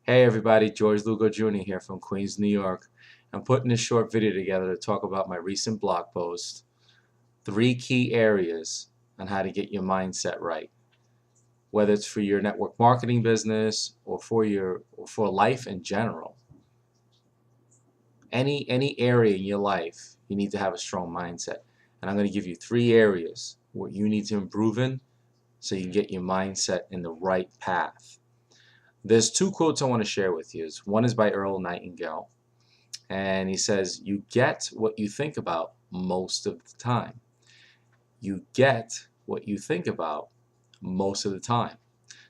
Hey everybody, George Lugo Jr. here from Queens, New York. I'm putting this short video together to talk about my recent blog post, 3 key areas on how to get your mindset right. Whether it's for your network marketing business or for life in general. Any area in your life, you need to have a strong mindset. And I'm going to give you 3 areas what you need to improve in so you can get your mindset in the right path. There's 2 quotes I want to share with you. One is by Earl Nightingale. And he says, you get what you think about most of the time. You get what you think about most of the time.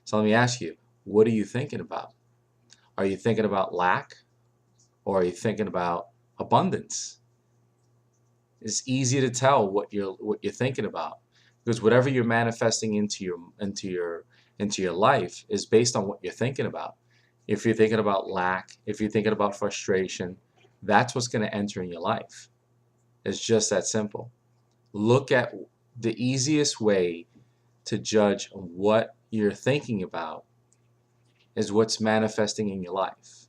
So let me ask you, what are you thinking about? Are you thinking about lack or are you thinking about abundance? It's easy to tell what you're thinking about because whatever you're manifesting into your life is based on what you're thinking about. If you're thinking about lack, if you're thinking about frustration, that's what's going to enter in your life. It's just that simple. Look at the easiest way to judge what you're thinking about is what's manifesting in your life.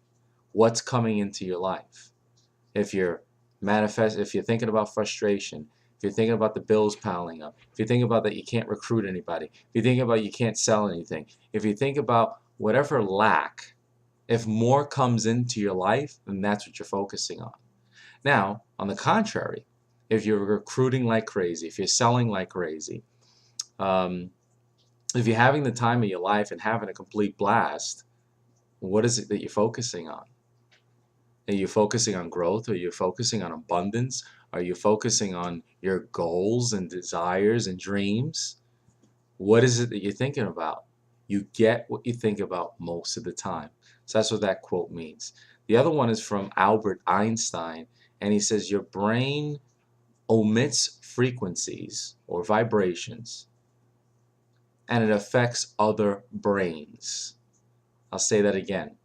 What's coming into your life. If you're thinking about frustration, if you're thinking about the bills piling up, if you think about that you can't recruit anybody, if you think about you can't sell anything, if you think about whatever lack, if more comes into your life, then that's what you're focusing on. Now, on the contrary, if you're recruiting like crazy, if you're selling like crazy, if you're having the time of your life and having a complete blast, what is it that you're focusing on? Are you focusing on growth? Are you focusing on abundance? Are you focusing on your goals and desires and dreams? What is it that you're thinking about? You get what you think about most of the time. So that's what that quote means. The other one is from Albert Einstein, and he says, your brain omits frequencies or vibrations, and it affects other brains. I'll say that again.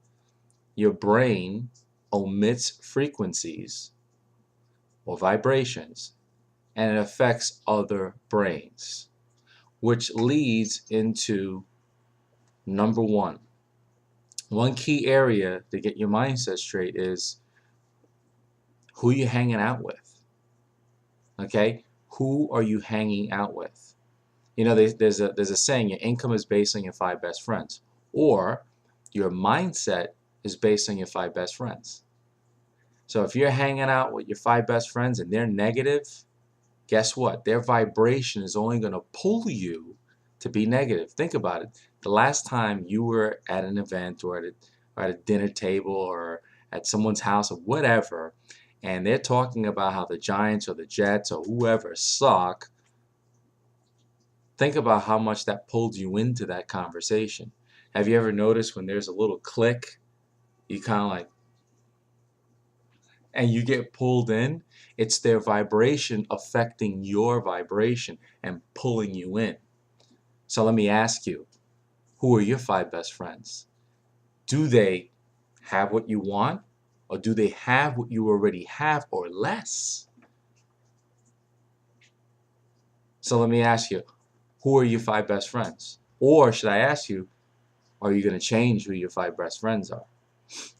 Your brain omits frequencies or vibrations, and it affects other brains, which leads into number one. One key area to get your mindset straight is who you're hanging out with. Okay? Who are you hanging out with? You know, there's a saying, your income is based on your 5 best friends, or your mindset is based on your 5 best friends. So if you're hanging out with your 5 best friends and they're negative, guess what? Their vibration is only going to pull you to be negative. Think about it. The last time you were at an event or at a dinner table or at someone's house or whatever, and they're talking about how the Giants or the Jets or whoever suck, think about how much that pulled you into that conversation. Have you ever noticed when there's a little click, you kind of like, and you get pulled in? It's their vibration affecting your vibration and pulling you in. So let me ask you, who are your 5 best friends? Do they have what you want, or do they have what you already have or less? So let me ask you, who are your 5 best friends? Or should I ask you, are you going to change who your 5 best friends are?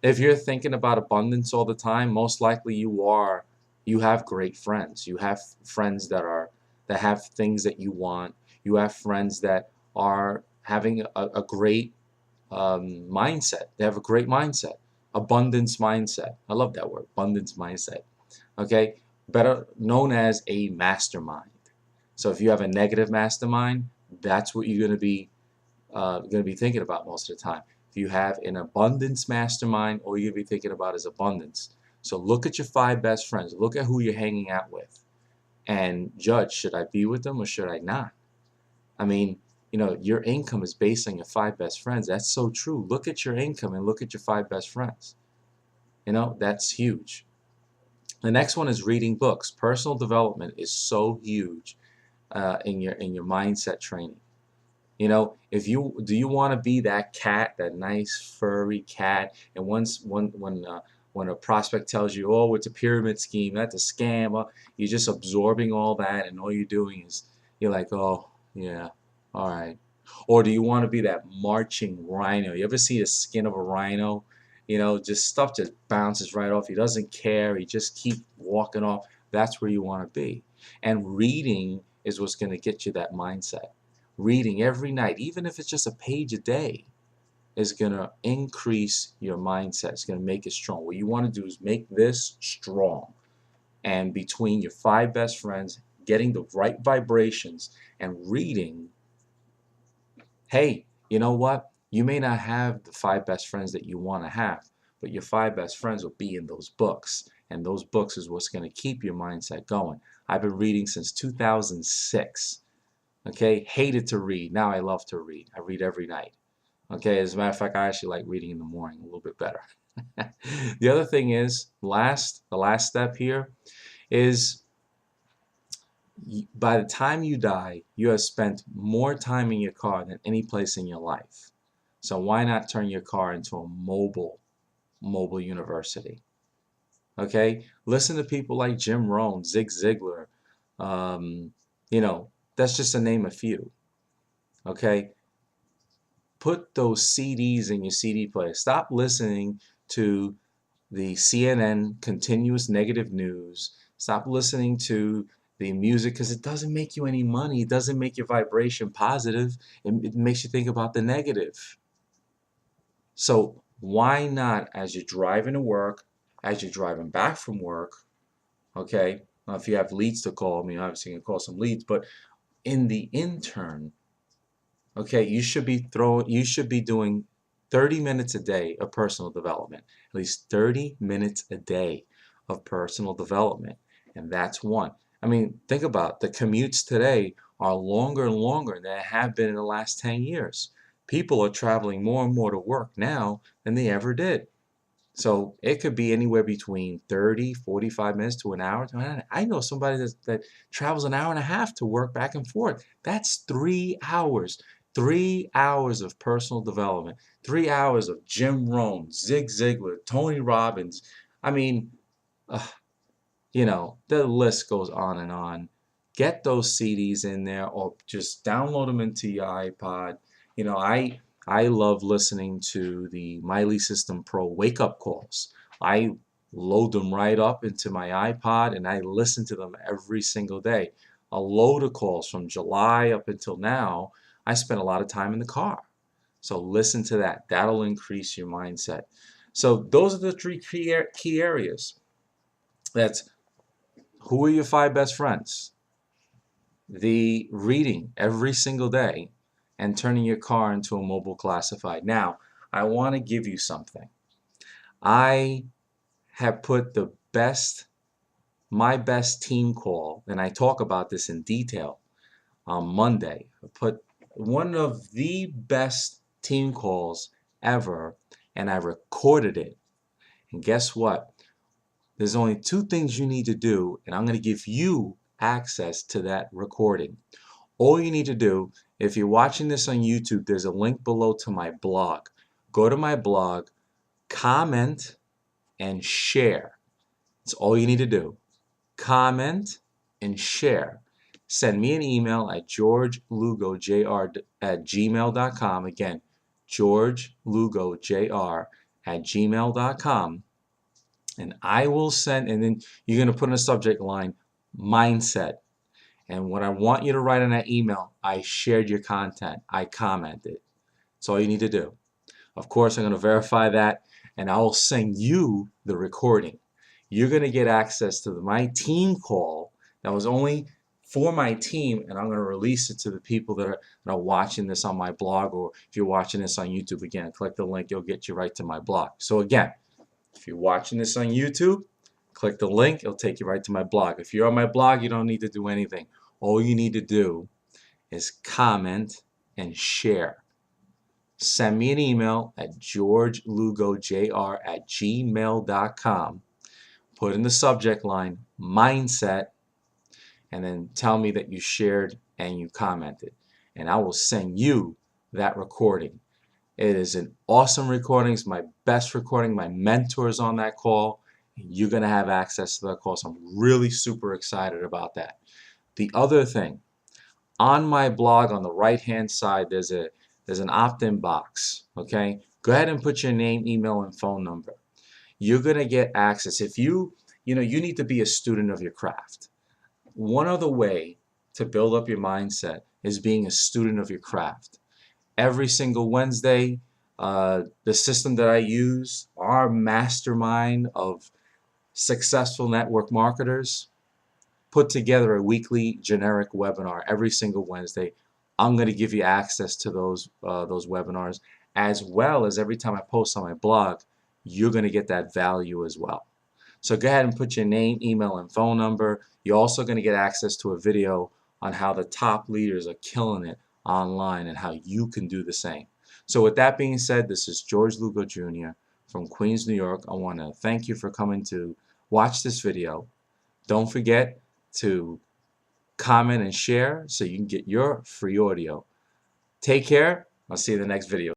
If you're thinking about abundance all the time, most likely you have great friends. You have friends that have things that you want. You have friends that are having a great mindset. They have a great mindset. Abundance mindset. I love that word, abundance mindset. Okay? Better known as a mastermind. So if you have a negative mastermind, that's what you're going to be thinking about most of the time. If you have an abundance mastermind, all you're going to be thinking about is abundance. So look at your 5 best friends. Look at who you're hanging out with and judge, should I be with them or should I not? I mean, you know, your income is based on your 5 best friends. That's so true. Look at your income and look at your 5 best friends. You know, that's huge. The next one is reading books. Personal development is so huge in your mindset training. You know, do you want to be that cat, that nice furry cat, and when a prospect tells you, oh, it's a pyramid scheme, that's a scam, you're just absorbing all that, and all you're doing is you're like, oh yeah, all right. Or do you want to be that marching rhino? You ever see the skin of a rhino? just stuff just bounces right off. He doesn't care. He just keep walking off. That's where you want to be. And reading is what's going to get you that mindset. Reading every night, even if it's just a page a day, is going to increase your mindset. It's going to make it strong. What you want to do is make this strong. And between your 5 best friends, getting the right vibrations and reading, hey, you know what? You may not have the 5 best friends that you want to have, but your 5 best friends will be in those books. And those books is what's going to keep your mindset going. I've been reading since 2006. Okay, hated to read. Now I love to read. I read every night. Okay, as a matter of fact, I actually like reading in the morning a little bit better. The other thing is, the last step here is, by the time you die, you have spent more time in your car than any place in your life. So why not turn your car into a mobile university? Okay, listen to people like Jim Rohn, Zig Ziglar. Um, that's just to name a few. Okay, put those CDs in your CD player. Stop listening to the CNN continuous negative news. Stop listening to the music, because it doesn't make you any money. It doesn't make your vibration positive. It makes you think about the negative. So why not, as you're driving to work, as you're driving back from work, okay, now if you have leads to call, obviously you can call some leads, but in the intern, okay, you should be doing 30 minutes a day of personal development. At least 30 minutes a day of personal development. And that's one. Think about it. The commutes today are longer and longer than they have been in the last 10 years. People are traveling more and more to work now than they ever did. So it could be anywhere between 30, 45 minutes to an hour. I know somebody that travels an hour and a half to work back and forth. That's 3 hours. 3 hours of personal development. 3 hours of Jim Rohn, Zig Ziglar, Tony Robbins. I mean, uh, the list goes on and on. Get those CDs in there, or just download them into your iPod. I love listening to the Miley System Pro wake up calls. I load them right up into my iPod and I listen to them every single day. A load of calls from July up until now. I spent a lot of time in the car. So listen to that. That'll increase your mindset. So those are the 3 key areas. That's, who are your 5 best friends? The reading every single day, and turning your car into a mobile classified. Now, I want to give you something. I have put my best team call, and I talk about this in detail on Monday. I put one of the best team calls ever, and I recorded it. And guess what? There's only 2 things you need to do, and I'm going to give you access to that recording. All you need to do, if you're watching this on YouTube, there's a link below to my blog. Go to my blog, comment, and share. That's all you need to do. Comment and share. Send me an email at georgelugojr@gmail.com. Again, georgelugojr@gmail.com. And I will send, and then you're going to put in a subject line, mindset. And what I want you to write in that email, I shared your content. I commented. That's all you need to do. Of course, I'm going to verify that, and I will send you the recording. You're going to get access to my team call that was only for my team, and I'm going to release it to the people that are watching this on my blog, or if you're watching this on YouTube, again, click the link. It'll get you right to my blog. So again, if you're watching this on YouTube, click the link. It'll take you right to my blog. If you're on my blog, you don't need to do anything. All you need to do is comment and share. Send me an email at georgelugojr@gmail.com. Put in the subject line, mindset, and then tell me that you shared and you commented. And I will send you that recording. It is an awesome recording. It's my best recording. My mentor is on that call. You're going to have access to that call. So I'm really super excited about that. The other thing, on my blog on the right hand side, there's an opt-in box. Okay, Go ahead and put your name, email, and phone number. You're going to get access. If you need to be a student of your craft. One other way to build up your mindset is being a student of your craft. Every single Wednesday, the system that I use, our mastermind of successful network marketers, put together a weekly generic webinar every single Wednesday. I'm going to give you access to those webinars, as well as every time I post on my blog, you're going to get that value as well. So go ahead and put your name, email, and phone number. You're also going to get access to a video on how the top leaders are killing it online and how you can do the same. So with that being said, this is George Lugo Jr. from Queens, New York. I want to thank you for coming to watch this video. Don't forget to comment and share so you can get your free audio. Take care. I'll see you in the next video.